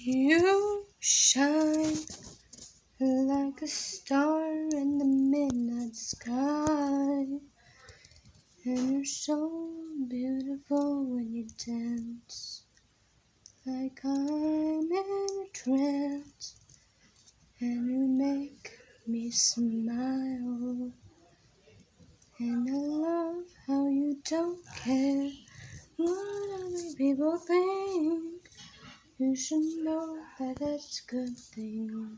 You shine like a star in the midnight sky, and you're so beautiful when you dance, like I'm in a trance, and you make me smile. And I love how you don't care what other people think. You should know that it's a good thing.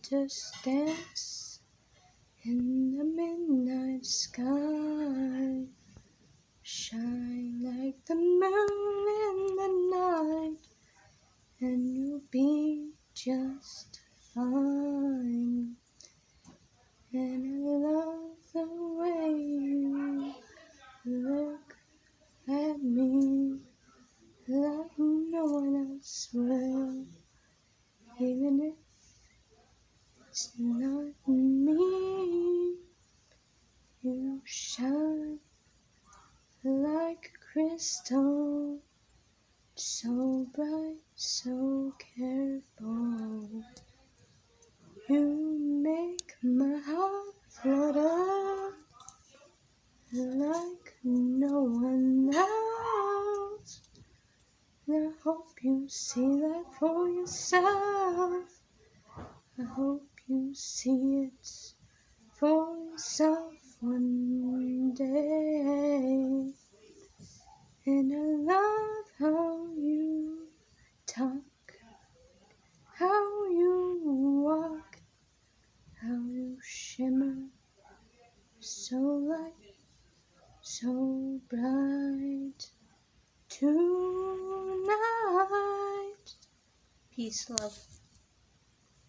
Just dance in the midnight sky, shine like the moon in the night, and you'll be just fine. And I love the way you look at me like no one else will, even if it's not me. You shine like a crystal, so bright, so careful. You make my heart flutter like no one else. And I hope you see that for yourself. I hope you see it for yourself one day. And I love how you talk, how you walk, how you shimmer, so light, so bright tonight. Peace, love.